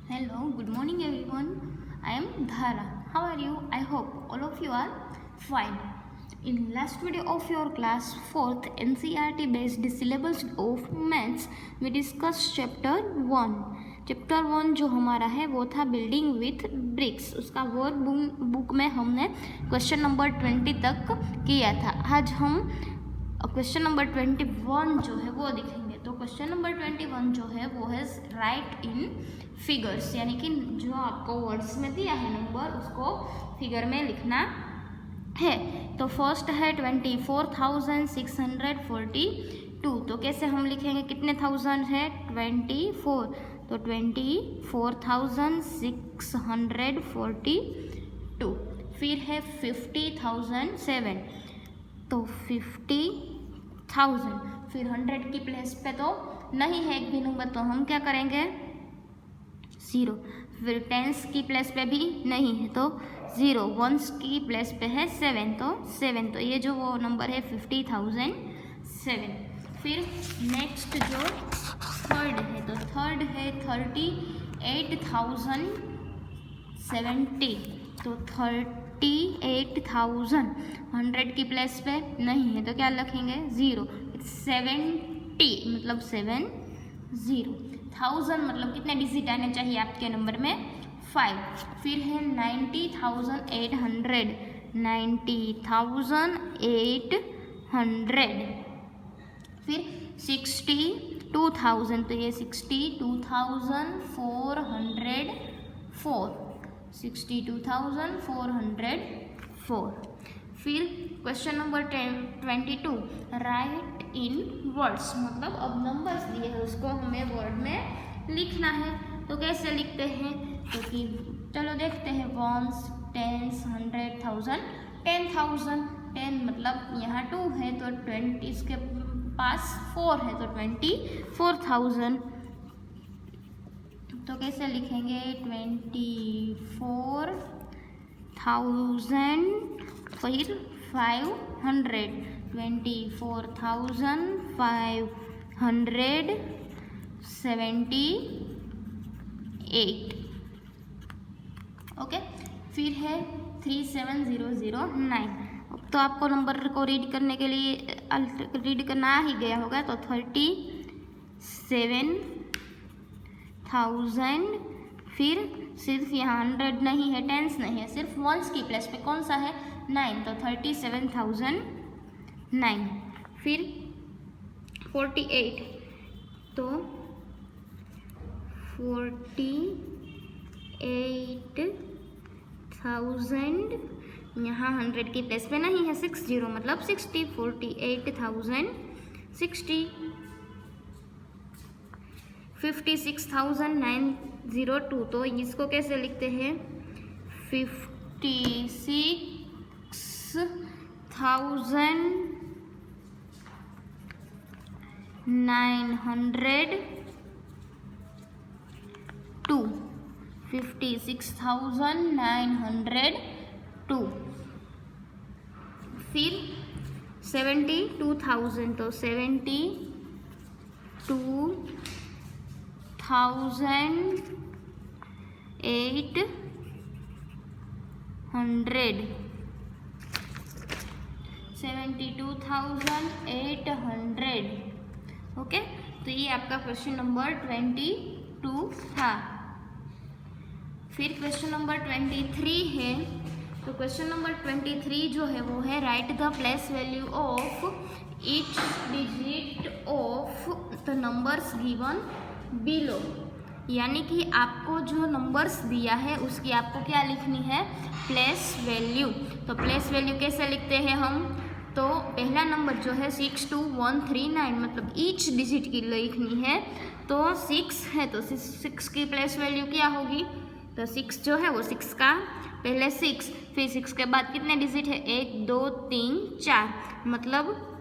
Hello, good morning everyone. I am Dhara. How are you? I hope all of you are fine. In last video of your class 4th NCERT based syllabus of maths, we discussed chapter 1. Chapter 1 जो हमारा है वो था building with BRICS. उसका work book में हमने question number 20 तक किया था. आज हम क्वेश्चन नंबर 21 जो है वो दिखेंगे. तो क्वेश्चन नंबर 21 जो है वो है राइट इन फिगर्स, यानी कि जो आपको वर्ड्स में दिया है नंबर उसको फिगर में लिखना है. तो फर्स्ट है 24,642. तो कैसे हम लिखेंगे, कितने थाउजेंड है 24, तो 24,642. फिर है 50,007, तो 50,000. फिर 100 की प्लेस पे तो नहीं है एक भी नंबर, तो हम क्या करेंगे 0. फिर टेंस की प्लेस पे भी नहीं है तो 0. वंस की प्लेस पे है 7, तो 7. तो ये जो वो नंबर है 50,007. फिर नेक्स्ट जो थर्ड है, तो थर्ड है 38,070. तो 38,000 100 की प्लेस पे नहीं है तो क्या लिखेंगे 0. 70 मतलब 70. 1000 मतलब कितने डिजिट आने चाहिए आपके नंबर में 5. फिर है 90,800. 90,800. फिर 62,000, तो ये 62,404. 62,404. फिर क्वेश्चन नंबर 22 राइट इन वर्ड्स, मतलब अब नंबर्स दिए हैं उसको हमें वर्ड में लिखना है. तो कैसे लिखते हैं, क्योंकि चलो देखते हैं. Once, tense, 100, 1000. 10,000, 10 मतलब यहाँ 2 है तो 20 इसके पास 4 है तो 24,000. तो कैसे लिखेंगे 24,000. फिर 500, 24,578. ओके. फिर है 37,009. तो आपको नंबर को रीड करने के लिए रीड करना आ ही गया होगा. तो 37,000. फिर सिर्फ यहाँ 100 नहीं है, टेंस नहीं है, सिर्फ वंस की प्लेस पे कौन सा है 9, तो 37,009. फिर 48, तो 48,000 यहाँ 100 की प्लेस पे नहीं है 60 मतलब 60. 48,060. 56,902. तो इसको कैसे लिखते हैं 56,902. 56,902. फिर 72,000, तो 72,800. 72,800. ओके. तो ये आपका क्वेश्चन नंबर 22 था. फिर क्वेश्चन नंबर 23 है. तो क्वेश्चन नंबर 23 जो है वो है right the place value of each digit of the numbers given below. यानी कि आपको जो नंबर्स दिया है उसकी आपको क्या लिखनी है प्लेस वैल्यू. तो प्लेस वैल्यू कैसे लिखते हैं हम, तो पहला नंबर जो है 62139 मतलब ईच डिजिट की लिखनी है. तो 6 है तो 6 की प्लेस वैल्यू क्या होगी, तो 6 जो है वो 6 का पहले 6, फिर 6 के बाद कितने डिजिट है 1 2 3 4 मतलब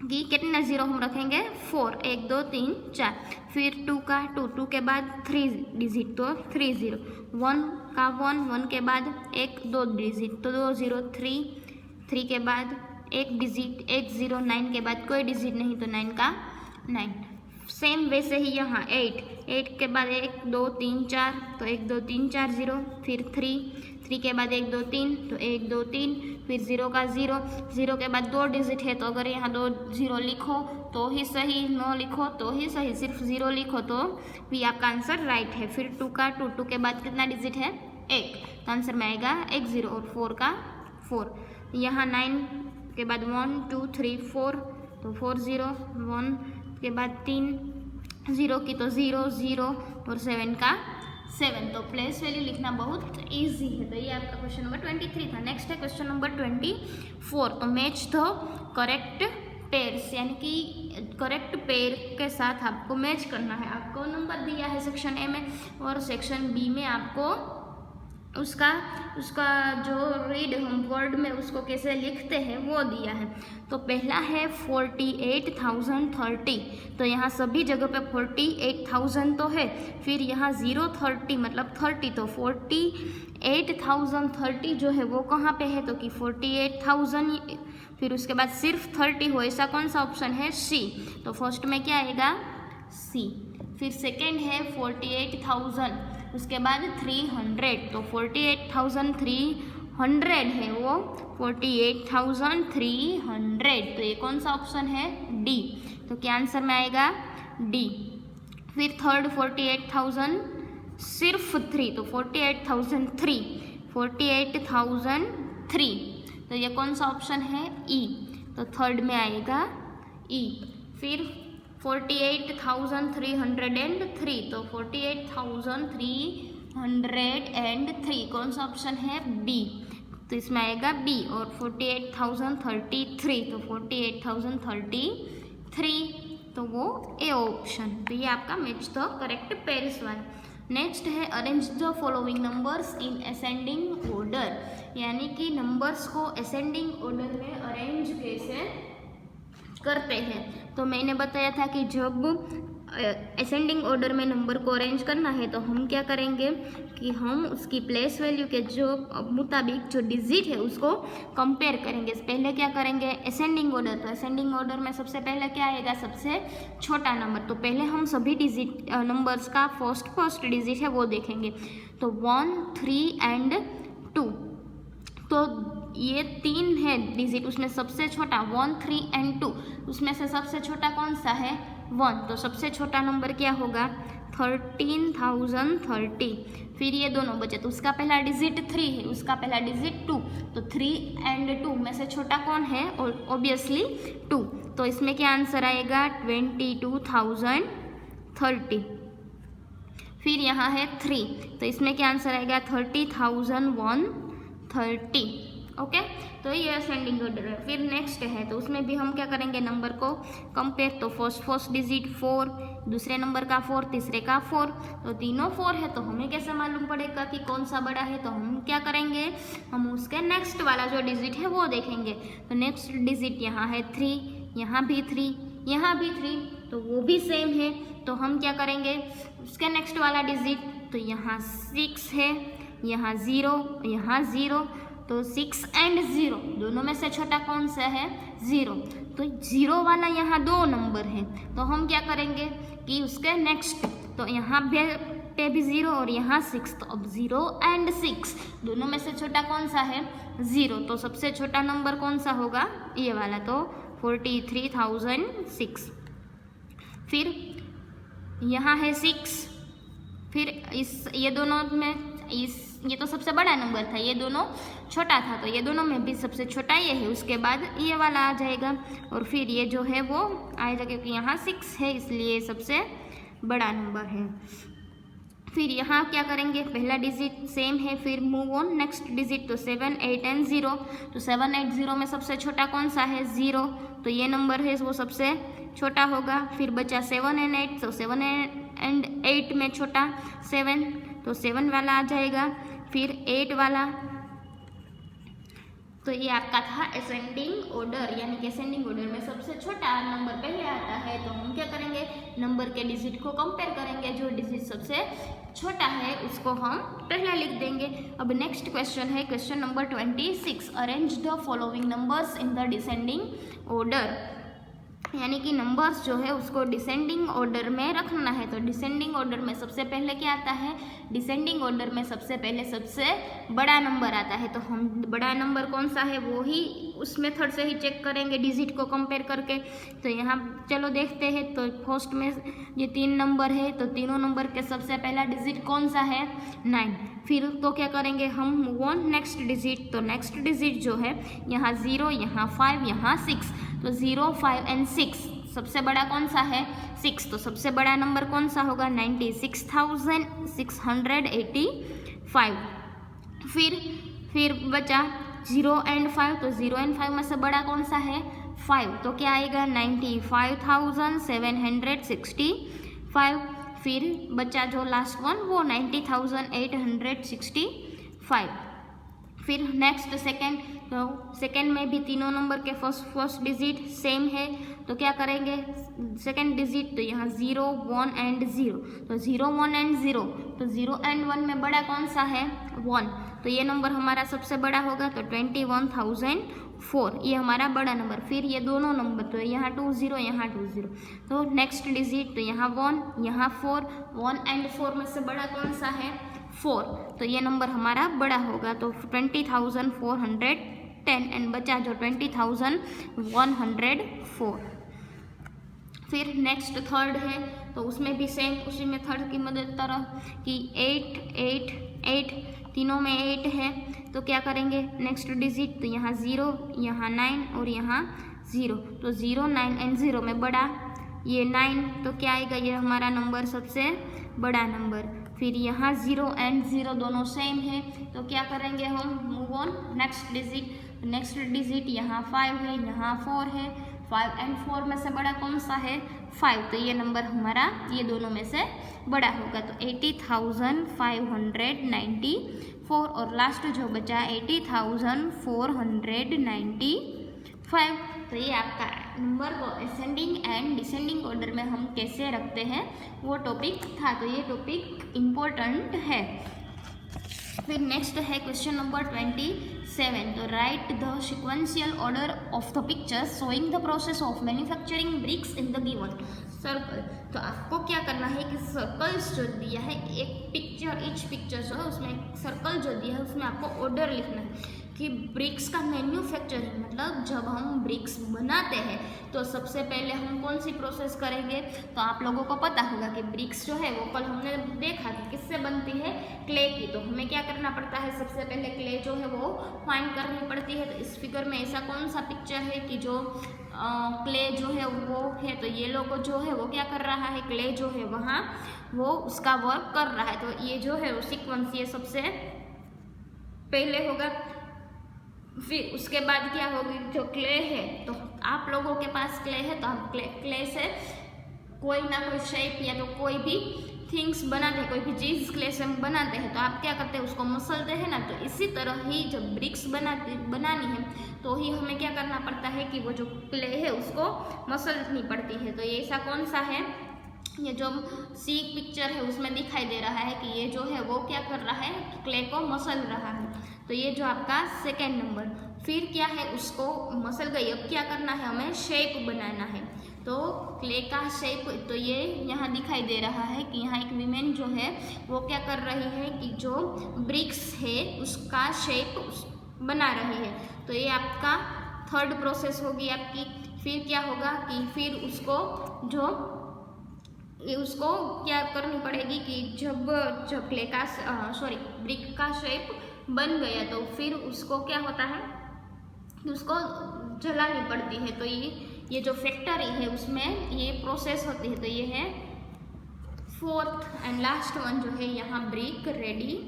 कि कितने 0 हम रखेंगे 4. 1 2 3 4. फिर 2 का 2 के बाद 3 डिजिट तो 3 0. 1 का 1 के बाद 1 2 डिजिट तो 2 0. 3 के बाद 1 डिजिट 1 0. 9 के बाद कोई डिजिट नहीं तो 9 का 9. सेम वैसे ही यहाँ 8 8 के बाद 1 2 3 4 तो 1 2 3 4 0, फिर 3 के बाद 1 2 3 तो 1 2 3, फिर 0 का 0, 0 के बाद 2 डिजिट है तो अगर यहाँ 2 0 लिखो तो ही सही, 9 लिखो तो ही सही, सिर्फ 0 लिखो तो भी आपका आंसर राइट है। फिर 2 का 2 के बाद कितना डिजिट है 1, तो आंसर में आएगा 1 0 और 4 का 4। यहाँ 9 के बाद 1 2 3 4 तो 4 0, 1 के बाद 3 0 की तो 0 0 और 7 का 7। तो प्लेस वैल्यू लिखना बहुत इजी है। तो ये आपका क्वेश्चन नंबर 23 था। नेक्स्ट है क्वेश्चन नंबर 24। तो मैच द करेक्ट पेयर्स, यानी कि करेक्ट पेयर के साथ आपको मैच करना है। आपको नंबर दिया है सेक्शन ए में और सेक्शन बी में आपको उसका जो रीड हम वर्ड में उसको कैसे लिखते हैं वो दिया है। तो पहला है 48,030, तो यहाँ सभी जगह पे 48,000 तो है, फिर यहाँ 030 मतलब 30, तो 48,030 जो है वो कहाँ पे है, तो कि 48,000 फिर उसके बाद सिर्फ 30 हो, ऐसा कौन सा ऑप्शन है, सी। तो फर्स्ट में क्या आएगा, सी। फिर सेकेंड है 48,000, उसके बाद 300, तो 48,300 है वो 48,300, तो ये कौन सा ऑप्शन है, डी। तो क्या आंसर में आएगा, डी। फिर थर्ड 48,000 सिर्फ 3, तो 48,003, तो ये कौन सा ऑप्शन है, ई। तो थर्ड में आएगा ई। फिर 48,303, तो 48,303 कौन सा ऑप्शन है, बी। तो इसमें आएगा बी। और 48,033, तो 48,033 तो वो ए ऑप्शन। तो ये आपका match the correct pairs one. Next है arrange the following numbers in ascending order, यानी कि नंबर्स को असेंडिंग ऑर्डर में अरेंज कैसे करते हैं। तो मैंने बताया था कि जब असेंडिंग ऑर्डर में नंबर को अरेंज करना है तो हम क्या करेंगे कि हम उसकी प्लेस वैल्यू के जो मुताबिक जो डिजिट है उसको कंपेयर करेंगे। पहले क्या करेंगे, असेंडिंग ऑर्डर, तो असेंडिंग ऑर्डर में सबसे पहले क्या आएगा, सबसे छोटा नंबर। तो पहले हम सभी डिजिट नंबर्स का फर्स्ट डिजिट है वो देखेंगे। तो 1 3 एंड 2, तो ये 3 है डिजिट, उसमें सबसे छोटा 1 3 एंड 2, उसमें से सबसे छोटा कौन सा है, 1। तो सबसे छोटा नंबर क्या होगा, 13,030। फिर ये दोनों बचे, तो उसका पहला डिजिट 3 है, उसका पहला डिजिट 2, तो 3 एंड 2 में से छोटा कौन है, ऑब्वियसली 2। तो इसमें क्या आंसर आएगा, 22,030। फिर यहाँ है 3, तो इसमें क्या आंसर आएगा, 30,130। ओके, तो ये असेंडिंग ऑर्डर है। फिर नेक्स्ट है, तो उसमें भी हम क्या करेंगे, नंबर को कंपेयर। तो फर्स्ट डिजिट 4, दूसरे नंबर का 4, तीसरे का 4, तो तीनों 4 है, तो हमें कैसे मालूम पड़ेगा कि कौन सा बड़ा है। तो हम क्या करेंगे, हम उसके नेक्स्ट वाला जो डिजिट है वो देखेंगे। तो नेक्स्ट डिजिट यहाँ है 3, यहाँ भी 3, यहाँ भी 3, तो वो भी सेम है। तो हम क्या करेंगे, उसके नेक्स्ट वाला डिजिट, तो यहाँ 6 है, यहाँ 0, यहाँ 0, तो 6 एंड 0 दोनों में से छोटा कौन सा है, 0। तो 0 वाला यहाँ 2 नंबर है, तो हम क्या करेंगे कि उसके नेक्स्ट, तो यहाँ पे भी 0 और यहाँ 6, तो अब 0 एंड 6 दोनों में से छोटा कौन सा है, 0। तो सबसे छोटा नंबर कौन सा होगा, ये वाला, तो 43,006। फिर यहाँ है 6, फिर ये दोनों में ये तो सबसे बड़ा नंबर था, ये दोनों छोटा था, तो ये दोनों में भी सबसे छोटा ये है, उसके बाद ये वाला आ जाएगा, और फिर ये जो है वो आएगा, क्योंकि यहाँ 6 है इसलिए सबसे बड़ा नंबर है। फिर यहाँ क्या करेंगे, पहला डिजिट सेम है, फिर मूव ऑन नेक्स्ट डिजिट, तो 7 8 एंड 0, तो 7 8 0 में सबसे छोटा कौन सा है, 0, तो ये नंबर है वो सबसे छोटा होगा। फिर बचा 7 एंड 8, तो 7 एंड 8 में छोटा 7, तो 7 वाला आ जाएगा। फिर 8 वाला, तो ये आपका था असेंडिंग ऑर्डर, यानी कि असेंडिंग ऑर्डर में सबसे छोटा नंबर पहले आता है, तो हम क्या करेंगे, नंबर के डिजिट को कंपेयर करेंगे, जो डिजिट सबसे छोटा है उसको हम पहले लिख देंगे। अब नेक्स्ट क्वेश्चन है question number 26, arrange the following numbers in the descending order. यानी कि नंबर्स जो है उसको डिसेंडिंग ऑर्डर में रखना है। तो डिसेंडिंग ऑर्डर में सबसे पहले क्या आता है, डिसेंडिंग ऑर्डर में सबसे पहले सबसे बड़ा नंबर आता है। तो हम बड़ा नंबर कौन सा है वो ही उस मेथड से ही चेक करेंगे डिजिट को कंपेयर करके। तो यहाँ चलो देखते हैं। तो फर्स्ट में ये 3 नंबर है, तो तीनों नंबर के सबसे पहला डिजिट कौन सा है, 9। फिर तो क्या करेंगे हम, मूव ऑन नेक्स्ट डिजिट। तो नेक्स्ट डिजिट जो है यहाँ 0, यहाँ 5, यहाँ 6। तो 0, 5 एंड 6 सबसे बड़ा कौन सा है, 6। तो सबसे बड़ा नंबर कौन सा होगा, 96,685। फिर बचा 0 एंड 5। तो 0 एंड 5 में से बड़ा कौन सा है, 5। तो क्या आएगा 95,765। फिर बचा जो लास्ट वन वो 90,865। फिर नेक्स्ट सेकेंड। तो सेकेंड में भी तीनों नंबर के फर्स्ट डिजिट सेम है। तो क्या करेंगे, सेकेंड डिजिट तो यहाँ 0, 1 एंड 0। तो 0, 1 एंड 0। तो 0 एंड 1 में बड़ा कौन सा है, 1। तो ये नंबर हमारा सबसे बड़ा होगा। तो 21,004 ये हमारा बड़ा नंबर। फिर ये दोनों नंबर, तो यहाँ 2 0, यहाँ 2 0। तो नेक्स्ट डिजिट तो यहाँ 1, यहाँ 4। 1 एंड 4 में से बड़ा कौन सा है, 4। तो ये नंबर हमारा बड़ा होगा। तो 20,410 एंड बचा जो 20,104। फिर नेक्स्ट थर्ड है, तो उसमें भी सेम उसी मेथड की मदद तरह कि 8, 8, 8 तीनों में 8 है। तो क्या करेंगे, नेक्स्ट डिजिट तो यहाँ 0, यहाँ 9 और यहाँ 0। तो 0, 9 एंड 0 में बड़ा ये 9। तो क्या आएगा, ये हमारा नंबर सबसे बड़ा नंबर। फिर यहाँ 0 एंड 0 दोनों सेम है। तो क्या करेंगे हम, move on next digit. Next digit यहाँ 5 है, यहाँ 4 है। 5 एंड 4 में से बड़ा कौन सा है, 5। तो ये नंबर हमारा ये दोनों में से बड़ा होगा। तो 80,594 और लास्ट जो बचा 80,495। तो ये आपका नंबर को असेंडिंग एंड डिसेंडिंग ऑर्डर में हम कैसे रखते हैं वो टॉपिक था। तो ये टॉपिक इम्पोर्टेंट है। फिर नेक्स्ट है क्वेश्चन नंबर 27। तो right the sequential order of the pictures showing the process of manufacturing BRICS in the given circle. तो आपको क्या करना है कि सर्कल्स जो दिया है, एक पिक्चर, ईच पिक्चर जो है उसमें एक सर्कल जो दिया है उसमें आपको ऑर्डर लिखना है कि ब्रिक्स का मैन्युफैक्चरिंग, मतलब जब हम ब्रिक्स बनाते हैं तो सबसे पहले हम कौन सी प्रोसेस करेंगे। तो आप लोगों को पता होगा कि ब्रिक्स जो है वो कल हमने देखा कि किससे बनती है, क्ले की। तो हमें क्या करना पड़ता है, सबसे पहले क्ले जो है वो फाइंड करनी पड़ती है। तो इस फिगर में ऐसा कौन सा पिक्चर है कि जो क्ले जो है वो है। तो ये लोग जो है वो क्या कर रहा है, क्ले जो है वहाँ वो उसका वर्क कर रहा है। तो ये जो है वो सीक्वेंस ये सबसे पहले होगा। फिर उसके बाद क्या होगी, जो क्ले है, तो आप लोगों के पास क्ले है तो हम क्ले से कोई ना कोई शेप या तो कोई भी थिंग्स बनाते हैं, कोई भी चीज़ क्ले से बनाते हैं। तो आप क्या करते हैं, उसको मसलते हैं ना। तो इसी तरह ही जब ब्रिक्स बनानी है तो ही हमें क्या करना पड़ता है कि वो जो क्ले है उसको मसलनी पड़ती है। तो ये ऐसा कौन सा है, ये जो सी पिक्चर है उसमें दिखाई दे रहा है कि ये जो है वो क्या कर रहा है, क्ले को मसल रहा है। तो ये जो आपका सेकेंड नंबर। फिर क्या है, उसको मसल गई, अब क्या करना है, हमें शेप बनाना है। तो क्ले का शेप, तो ये यहाँ दिखाई दे रहा है कि यहाँ एक वीमेन जो है वो क्या कर रही है कि जो ब्रिक्स है उसका शेप बना रही है। तो ये आपका थर्ड प्रोसेस होगी आपकी। फिर क्या होगा कि फिर उसको क्या करनी पड़ेगी कि जब क्ले का ब्रिक का शेप बन गया तो फिर उसको क्या होता है, उसको जलानी पड़ती है। तो ये जो फैक्ट्री है उसमें ये प्रोसेस होती है। तो ये है फोर्थ एंड लास्ट वन जो है, यहाँ ब्रिक रेडी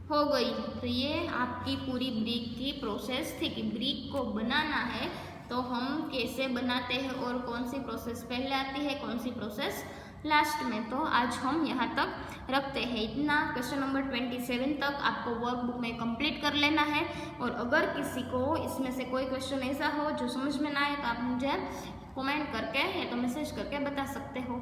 हो गई। तो ये आपकी पूरी ब्रिक की प्रोसेस थी कि ब्रिक को बनाना है तो हम कैसे बनाते हैं और कौन सी प्रोसेस पहले आती है, कौन सी प्रोसेस लास्ट में। तो आज हम यहाँ तक रखते हैं। इतना क्वेश्चन नंबर 27 तक आपको वर्कबुक में कंप्लीट कर लेना है। और अगर किसी को इसमें से कोई क्वेश्चन ऐसा हो जो समझ में ना आए तो आप मुझे कमेंट करके या तो मैसेज करके बता सकते हो।